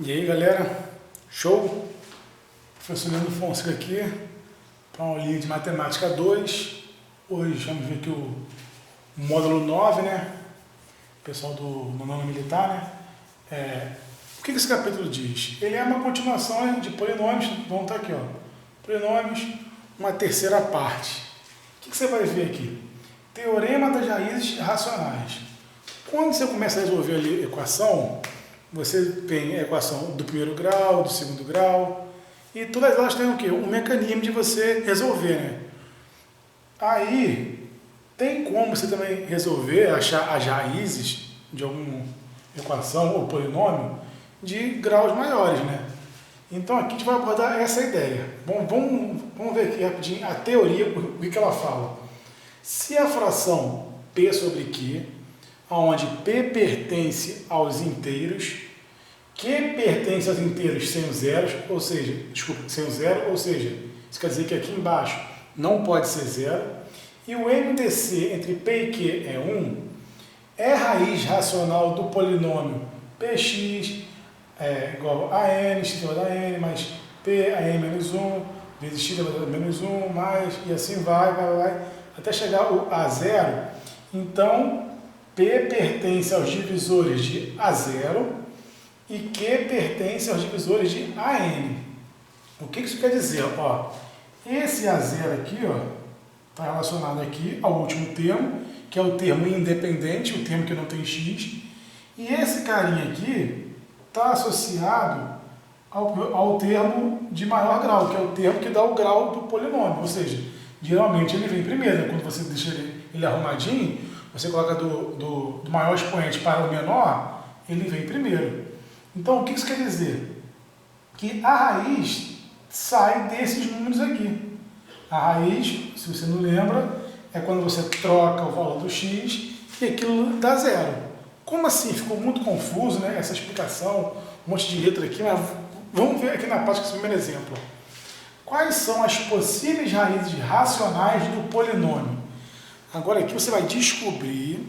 E aí galera, show? Professor Leandro Fonseca aqui para uma aulinha de Matemática 2. Hoje vamos ver aqui o módulo 9, né? Pessoal do nono militar, né? O que esse capítulo diz? Ele é uma continuação de polinômios, vamos estar aqui, ó. Polinômios, uma terceira parte. O que você vai ver aqui? Teorema das raízes racionais. Quando você começa a resolver ali a equação, você tem a equação do primeiro grau, do segundo grau, e todas elas têm o quê? Um mecanismo de você resolver, né? Aí, tem como você também resolver, achar as raízes de alguma equação ou polinômio de graus maiores, né? Então aqui a gente vai abordar essa ideia. Bom, vamos ver aqui rapidinho a teoria, o que ela fala. Se a fração P sobre Q, onde P pertence aos inteiros, Q pertence aos inteiros sem os zeros, ou seja, sem o zero, ou seja, isso quer dizer que aqui embaixo não pode ser zero, e o MDC entre P e Q é 1, é raiz racional do polinômio Px igual a n, x elevado a n, mais P a n menos 1, vezes x elevado a menos 1, mais, e assim vai, até chegar a zero. Então, P pertence aos divisores de A0 e Q pertence aos divisores de AN. O que isso quer dizer? Ó, esse A0 aqui está relacionado aqui ao último termo, que é o termo independente, o termo que não tem x, e esse carinha aqui está associado ao termo de maior grau, que é o termo que dá o grau do polinômio, ou seja, geralmente ele vem primeiro, né? Quando você deixa ele arrumadinho, você coloca do maior expoente para o menor, ele vem primeiro. Então, o que isso quer dizer? Que a raiz sai desses números aqui. A raiz, se você não lembra, é quando você troca o valor do x e aquilo dá zero. Como assim? Ficou muito confuso, né? Essa explicação, um monte de letra aqui, mas vamos ver aqui na prática esse primeiro exemplo. Quais são as possíveis raízes racionais do polinômio? Agora aqui você vai descobrir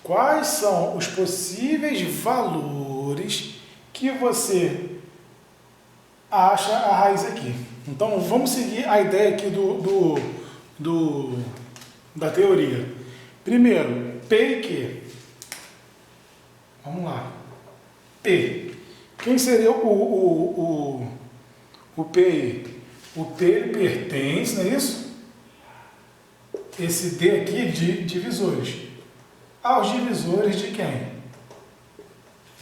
quais são os possíveis valores que você acha a raiz aqui. Então vamos seguir a ideia aqui da teoria. Primeiro, P e Q. Vamos lá. P. Quem seria o P? O P pertence, não é isso? Esse D aqui de divisores. Aos divisores de quem?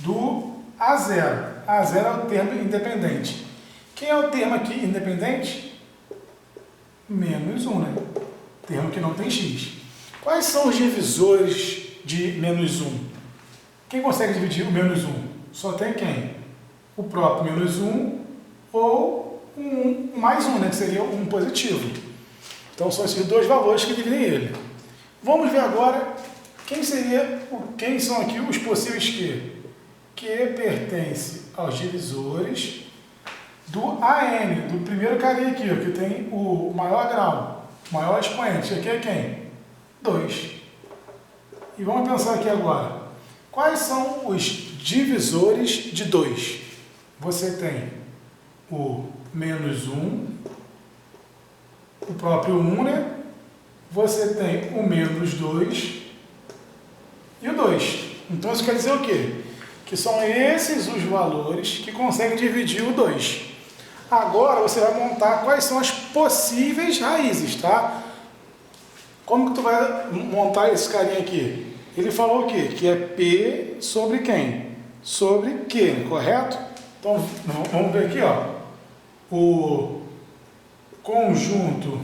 Do A0. A0 é o termo independente. Quem é o termo aqui independente? Menos 1, né? Termo que não tem x. Quais são os divisores de menos 1? Quem consegue dividir o menos 1? Só tem quem? O próprio menos 1 ou um mais 1, né? Que seria um positivo. Então são esses dois valores que dividem ele. Vamos ver agora quem são aqui os possíveis Q. Q pertence aos divisores do AN, do primeiro carinha aqui, que tem o maior grau, o maior expoente. Aqui é quem? 2. E vamos pensar aqui agora. Quais são os divisores de 2? Você tem o menos 1, o próprio 1, né? Você tem o menos 2 e o 2. Então isso quer dizer o quê? Que são esses os valores que conseguem dividir o 2. Agora você vai montar quais são as possíveis raízes, tá? Como que tu vai montar esse carinha aqui? Ele falou o quê? Que é P sobre quem? Sobre Q, correto? Então vamos ver aqui, ó. O conjunto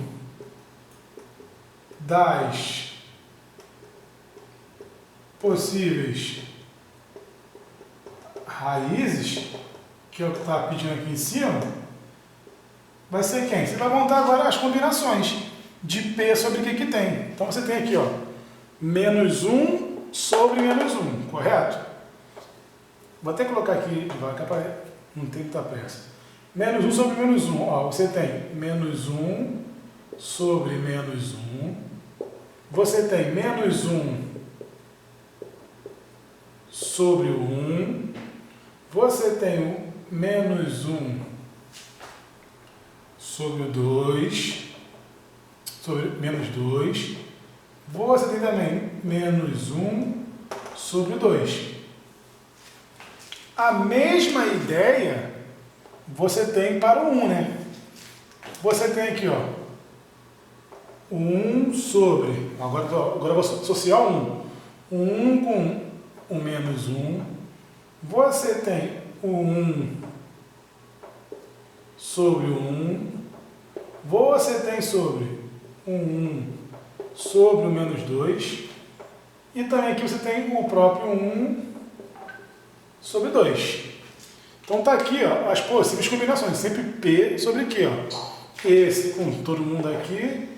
das possíveis raízes, que é o que está pedindo aqui em cima, vai ser quem? Você vai montar agora as combinações de P sobre Q que tem. Então você tem aqui, ó, menos 1 sobre menos 1, correto? Vou até colocar aqui devagar para não ter muita pressa. Menos 1 sobre menos 1. Ó, você tem menos 1 sobre menos 1. Você tem menos 1 sobre o 1. Você tem o menos 1 sobre o 2, sobre menos 2. Você tem também menos 1 sobre o 2. A mesma ideia você tem para o 1, né? Você tem aqui, ó, 1 sobre, agora eu vou associar 1. 1 com o menos 1. Você tem o 1 sobre o 1. Você tem sobre o 1 sobre o menos 2. E também aqui você tem o próprio 1 sobre 2. Então tá aqui, ó, as possíveis combinações. Sempre P sobre Q, ó. Esse com todo mundo aqui,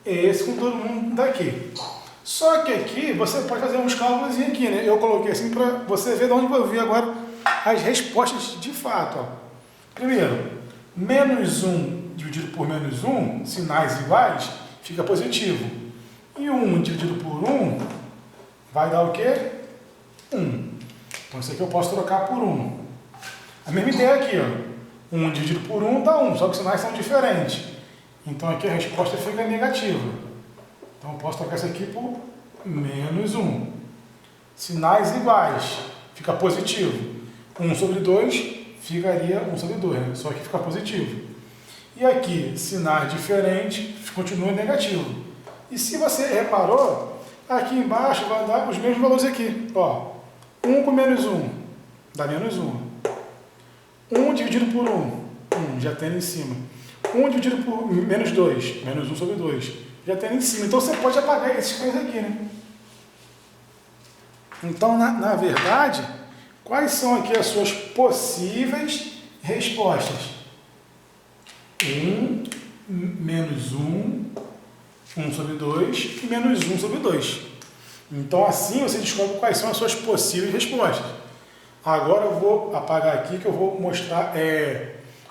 esse com todo mundo daqui. Só que aqui você pode fazer uns cálculos aqui, né? Eu coloquei assim para você ver de onde vai vir agora as respostas de fato, ó. Primeiro, menos 1 dividido por menos 1, sinais iguais, fica positivo. E 1 dividido por 1 vai dar o quê? 1. Então isso aqui eu posso trocar por 1. A mesma ideia aqui, ó. 1 dividido por 1 dá 1, só que os sinais são diferentes. Então aqui a resposta fica negativa. Então eu posso trocar isso aqui por menos 1. Sinais iguais, fica positivo. 1 sobre 2 ficaria 1 sobre 2, né? Só que fica positivo. E aqui, sinais diferentes, continua negativo. E se você reparou, aqui embaixo vai dar os mesmos valores aqui. Ó, 1 com menos 1 dá menos 1. 1 dividido por 1, 1, já tem ali em cima. 1 dividido por menos 2, menos 1 sobre 2, já tem ali em cima. Então você pode apagar esses coisas aqui, né? Então, na verdade, quais são aqui as suas possíveis respostas? 1, menos 1, 1 sobre 2 e menos 1 sobre 2. Então, assim você descobre quais são as suas possíveis respostas. Agora eu vou apagar aqui que eu vou mostrar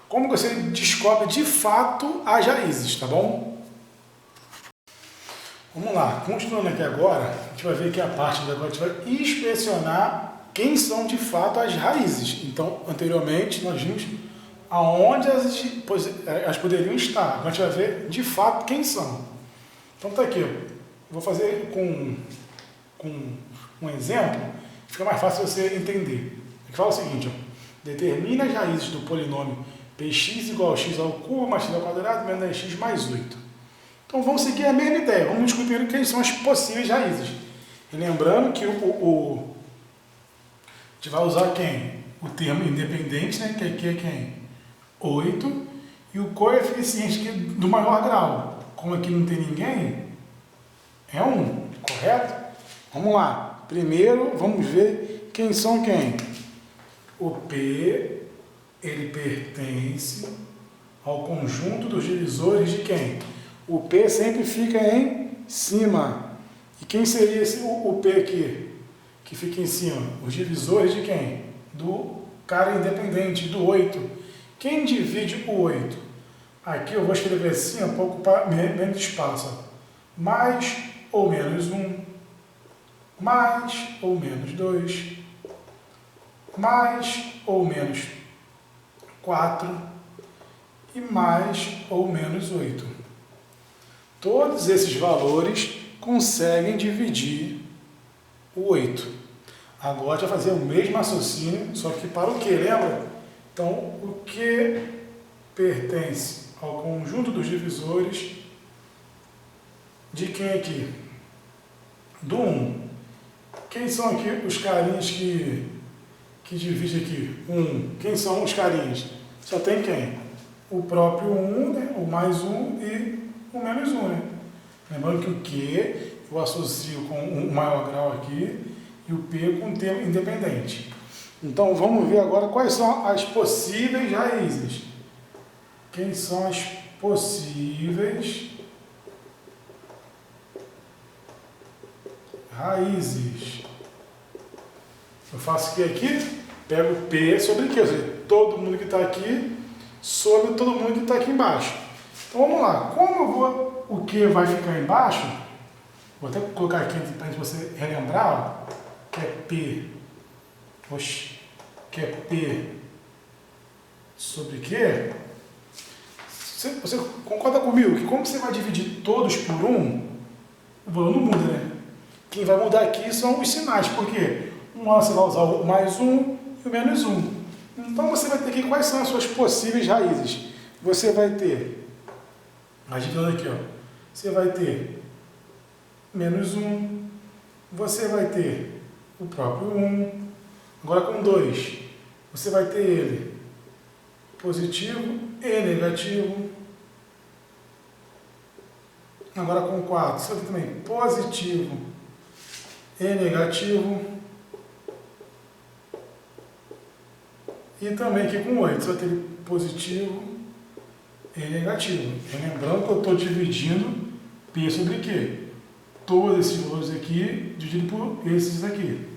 como você descobre de fato as raízes, tá bom? Vamos lá, continuando aqui agora, a gente vai ver que a parte de agora a gente vai inspecionar quem são de fato as raízes. Então, anteriormente nós vimos aonde elas poderiam estar. Agora a gente vai ver de fato quem são. Então tá aqui, eu vou fazer com um exemplo, fica mais fácil você entender. Ele fala o seguinte, ó, determina as raízes do polinômio px igual a x ao cubo mais x ao quadrado menos x mais 8. Então vamos seguir a mesma ideia, vamos descobrir quem são as possíveis raízes. E lembrando que a gente vai usar quem? O termo independente, né, que aqui é quem? 8, e o coeficiente aqui do maior grau. Como aqui não tem ninguém, é 1, correto? Vamos lá, primeiro vamos ver quem são quem. O P, ele pertence ao conjunto dos divisores de quem? O P sempre fica em cima. E quem seria o P aqui, que fica em cima? Os divisores de quem? Do cara independente, do 8. Quem divide o 8? Aqui eu vou escrever assim, para ocupar menos espaço. Mais ou menos 1, mais ou menos 2, mais ou menos 4 e mais ou menos 8. Todos esses valores conseguem dividir o 8. Agora a gente vai fazer o mesmo raciocínio, só que para o que, lembra? Então, o que pertence ao conjunto dos divisores de quem aqui? Do 1. Quem são aqui os carinhos que divide aqui? 1. Quem são os carinhos? Só tem quem? O próprio 1, né? O mais 1 e o menos 1, né? Lembrando que o Q eu associo com o maior grau aqui e o P com o termo independente. Então vamos ver agora quais são as possíveis raízes. Quem são as possíveis raízes? Eu faço o que aqui? Pego P sobre Q, ou seja, todo mundo que está aqui sobre todo mundo que está aqui embaixo. Então vamos lá, como o Q vai ficar embaixo, vou até colocar aqui para você relembrar, ó, que é P. Oxi, que é P sobre Q, você concorda comigo que como você vai dividir todos por 1, o valor não muda, né? Quem vai mudar aqui são os sinais, porque uma hora você vai usar o mais 1 e o menos 1. Então você vai ter aqui quais são as suas possíveis raízes. Você vai ter, agitando aqui, ó, você vai ter menos 1, você vai ter o próprio 1, agora com 2, você vai ter ele positivo e negativo, agora com 4, você vai ter também positivo e negativo, e também aqui com 8, você vai ter positivo e negativo. Lembrando que eu estou dividindo P sobre Q. Todos esses valores aqui dividido por esses aqui.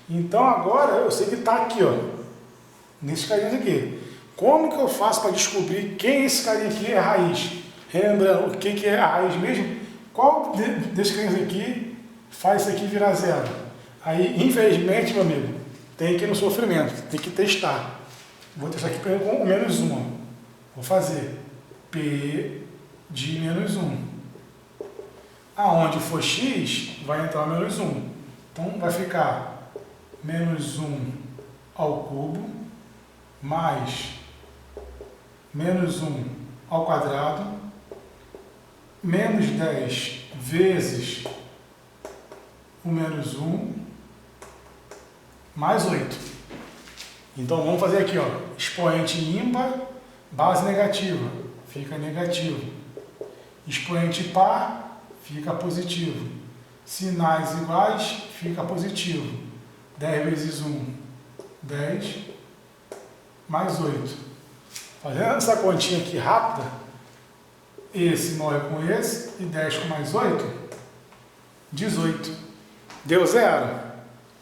Então agora eu sei que está aqui, ó, nesses carinhas aqui. Como que eu faço para descobrir quem esse carinha aqui é a raiz? Lembrando, o que é a raiz mesmo? Qual desses carinhas aqui faz isso aqui virar zero? Aí, infelizmente, meu amigo, tem que ir no sofrimento, tem que testar. Vou testar aqui primeiro com o menos 1. Ó. Vou fazer P de menos 1. Aonde for x, vai entrar o menos 1. Então, vai ficar menos 1 ao cubo, mais menos 1 ao quadrado, menos 10 vezes o menos 1, mais 8. Então, vamos fazer aqui, ó, expoente ímpar, base negativa, fica negativo. Expoente par, fica positivo. Sinais iguais, fica positivo. 10 vezes 1, 10, mais 8. Fazendo essa continha aqui rápida, esse morre com esse, e 10 com mais 8, 18. Deu zero?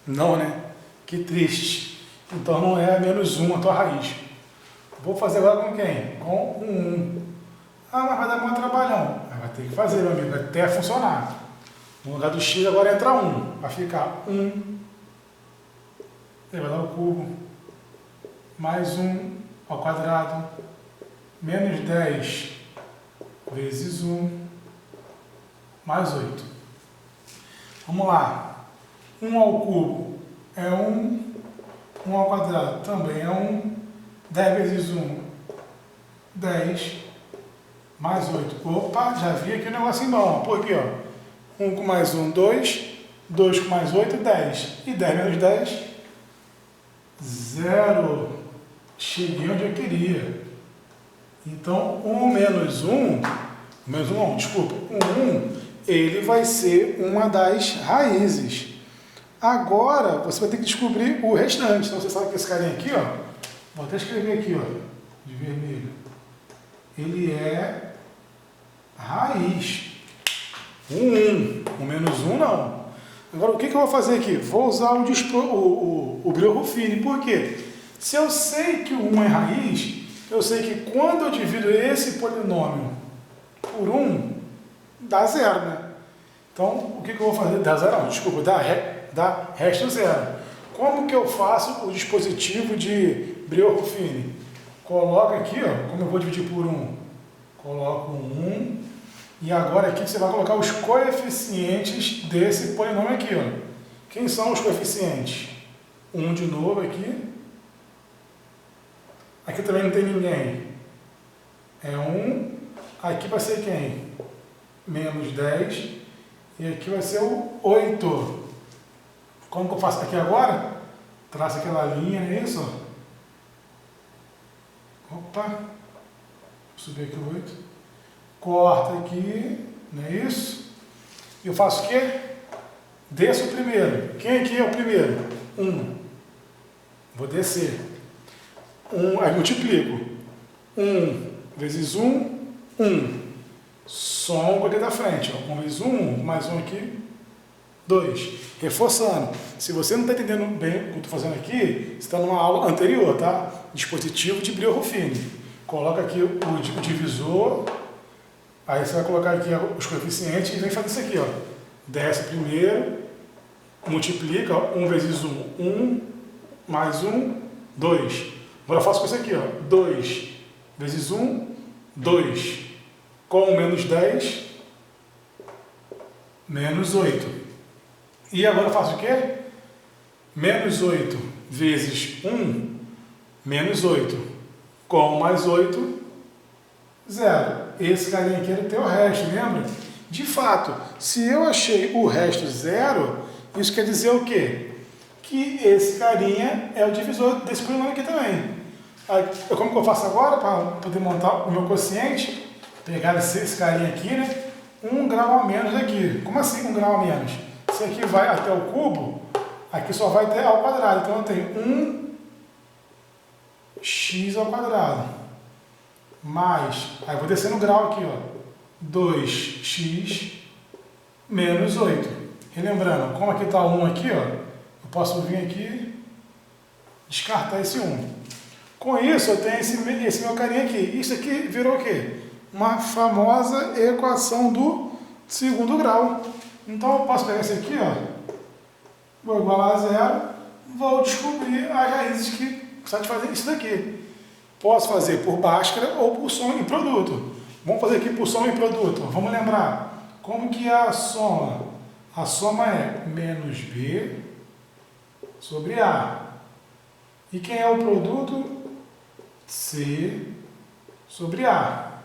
Não, né? Que triste. Então não é menos 1 a tua raiz. Vou fazer agora com quem? Com um 1. Ah, mas vai dar muito trabalhão. Vai ter que fazer, meu amigo, até funcionar. No lugar do x agora entra 1. Vai ficar 1. Ele vai dar o cubo. Mais 1 ao quadrado. Menos 10 vezes 1. Mais 8. Vamos lá. 1 ao cubo é 1. 1 ao quadrado também é 1. 10 vezes 1, 10. Mais 8. Opa, já vi aqui o negocinho bom. Por quê? Ó? 1 com mais 1, 2. 2 com mais 8, 10. E 10 menos 10, 0. Cheguei onde eu queria. Então, 1 menos 1, menos 1 não, desculpa, 1, ele vai ser uma das raízes. Agora, você vai ter que descobrir o restante. Então, você sabe que esse carinha aqui, ó, vou até escrever aqui, ó, de vermelho. Ele é raiz. 1, o menos 1 não. Agora, o que eu vou fazer aqui? Vou usar o Brio-Ruffini. Por quê? Se eu sei que o 1 é raiz, eu sei que quando eu divido esse polinômio por 1, dá zero, né? Então, o que eu vou fazer? Dá zero não, desculpa, dá resto zero. Como que eu faço o dispositivo de Brio-Ruffini? Coloca aqui, ó, como eu vou dividir por 1, coloco 1, e agora aqui você vai colocar os coeficientes desse polinômio aqui, ó. Quem são os coeficientes? 1 de novo aqui. Aqui também não tem ninguém. É 1. Aqui vai ser quem? Menos 10. E aqui vai ser o 8. Como que eu faço aqui agora? Traço aquela linha, não é isso? Opa. Vou subir aqui o 8. Corta aqui, não é isso? E eu faço o quê? Desço o primeiro. Quem aqui é o primeiro? 1. Vou descer. 1, aí multiplico. 1 vezes 1, 1. Som aqui da frente. Ó. 1 vezes 1, mais 1 aqui, 2. Reforçando. Se você não está entendendo bem o que eu estou fazendo aqui, você está numa aula anterior, tá? Dispositivo de Brio-Ruffini. Coloca aqui o divisor. Aí você vai colocar aqui os coeficientes e vem fazer isso aqui, ó. Desce primeiro, multiplica, ó, 1 vezes 1, 1, mais 1, 2. Agora eu faço com isso aqui, ó. 2 vezes 1, 2. Com menos 10, menos 8. E agora eu faço o quê? Menos 8 vezes 1, menos 8. Com mais 8, 0. Esse carinha aqui era o teu resto, lembra? De fato, se eu achei o resto 0, isso quer dizer o quê? Que esse carinha é o divisor desse polinômio aqui também. Aí, como que eu faço agora para poder montar o meu quociente? Pegar esse carinha aqui, né? 1 grau a menos aqui. Como assim 1 grau a menos? Se aqui vai até o cubo, aqui só vai até ao quadrado. Então eu tenho 1x ao quadrado. Mais, aí eu vou descer no grau aqui, ó. 2x menos 8. Relembrando, como aqui está 1 aqui, ó, eu posso vir aqui descartar esse 1. Com isso, eu tenho esse meu carinha aqui. Isso aqui virou o quê? Uma famosa equação do segundo grau. Então, eu posso pegar esse aqui, ó, vou igualar a 0, vou descobrir as raízes que satisfazem isso daqui. Posso fazer por Bhaskara ou por soma e produto. Vamos fazer aqui por soma e produto. Vamos lembrar como que é a soma. A soma é menos B sobre A. E quem é o produto? C sobre A.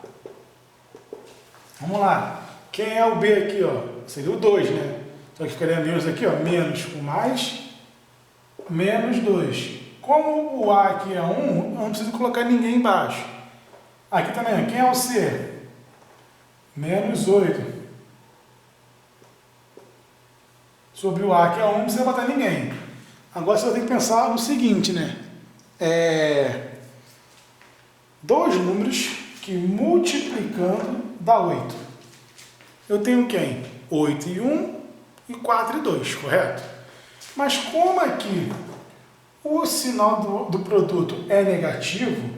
Vamos lá. Quem é o B aqui, ó? Seria o 2, né? Então aqui ficaria menos aqui, ó. Menos com mais, menos 2. Como o A aqui é 1, eu não preciso colocar ninguém embaixo. Aqui também, quem é o C? Menos 8. Sobre o A que é 1, não precisa botar ninguém. Agora você vai ter que pensar no seguinte, né? Dois números que multiplicando dá 8. Eu tenho quem? 8 e 1 e 4 e 2, correto? Mas como aqui o sinal do produto é negativo,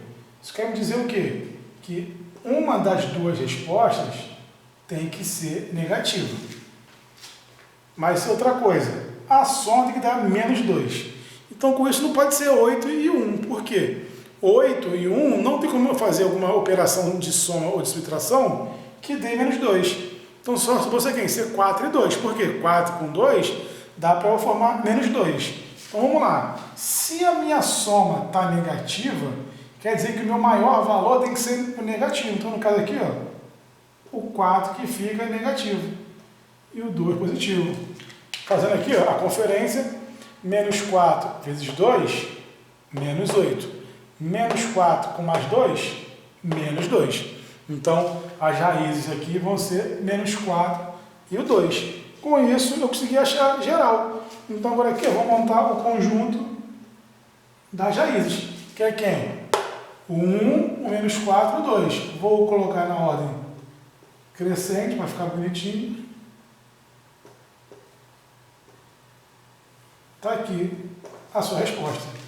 isso quer me dizer o quê? Que uma das duas respostas tem que ser negativa. Mas outra coisa, a soma tem que dar menos 2. Então com isso não pode ser 8 e 1. Por quê? 8 e 1 não tem como eu fazer alguma operação de soma ou de subtração que dê menos 2. Então só você quem? Ser 4 e 2. Por quê? 4 com 2 dá para eu formar menos 2. Então vamos lá. Se a minha soma está negativa, quer dizer que o meu maior valor tem que ser o negativo. Então no caso aqui, ó, o 4 que fica negativo e o 2 positivo. Fazendo aqui, ó, a conferência, menos 4 vezes 2, menos 8. Menos 4 com mais 2, menos 2. Então, as raízes aqui vão ser menos 4 e o 2. Com isso, eu consegui achar geral. Então, agora aqui eu vou montar o conjunto das raízes, que é quem? O 1, o menos 4 e o 2. Vou colocar na ordem crescente, para ficar bonitinho. Está aqui a sua resposta.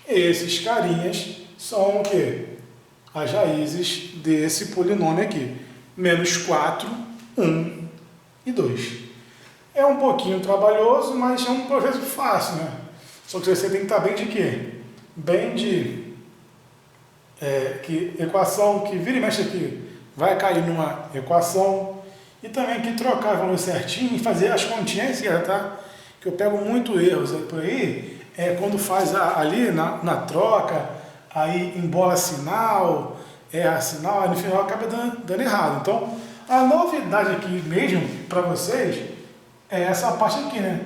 Esses carinhas são o quê? As raízes desse polinômio aqui. Menos 4, 1 e 2. É um pouquinho trabalhoso, mas é um processo fácil, né? Só que você tem que estar bem de quê? Bem de que equação que vira e mexe aqui vai cair numa equação. E também que trocar o valor certinho e fazer as continhas, tá? Que eu pego muito erros por aí. Quando faz ali na troca, aí embola sinal, sinal, aí no final acaba dando errado. Então, a novidade aqui mesmo para vocês é essa parte aqui, né?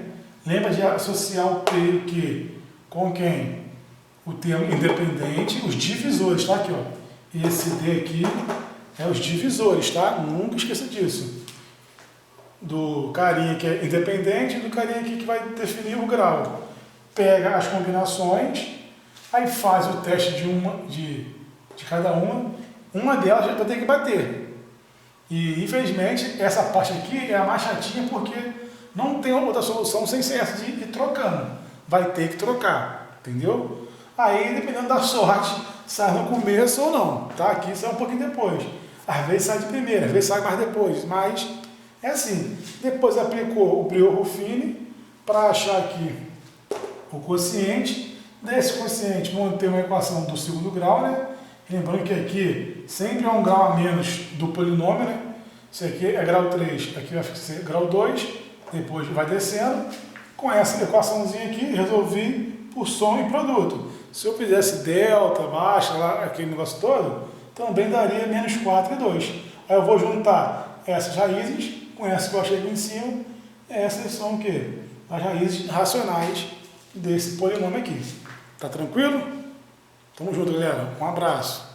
Lembra de associar o P aqui com quem? O termo independente, os divisores, tá? Aqui, ó. Esse D aqui é os divisores, tá? Nunca esqueça disso. Do carinha que é independente e do carinha aqui que vai definir o grau. Pega as combinações, aí faz o teste de cada uma delas vai ter que bater. E infelizmente essa parte aqui é a mais chatinha porque não tem outra solução sem ser essa de ir trocando. Vai ter que trocar, entendeu? Aí dependendo da sorte, sai no começo ou não, tá? Aqui sai um pouquinho depois. Às vezes sai de primeira, às vezes sai mais depois, mas é assim. Depois aplicou o Briot-Ruffini para achar aqui o quociente, Desse quociente, vamos ter uma equação do segundo grau, né? Lembrando que aqui sempre é um grau a menos do polinômio, né? Isso aqui é grau 3, aqui vai ser grau 2, depois vai descendo. Com essa equaçãozinha aqui, resolvi por som e produto. Se eu fizesse delta, baixa, lá, aquele negócio todo, também daria menos 4 e 2. Aí eu vou juntar essas raízes com essa que eu achei aqui em cima. Essas são o quê? As raízes racionais desse polinômio aqui. Tá tranquilo? Tamo junto, galera. Um abraço.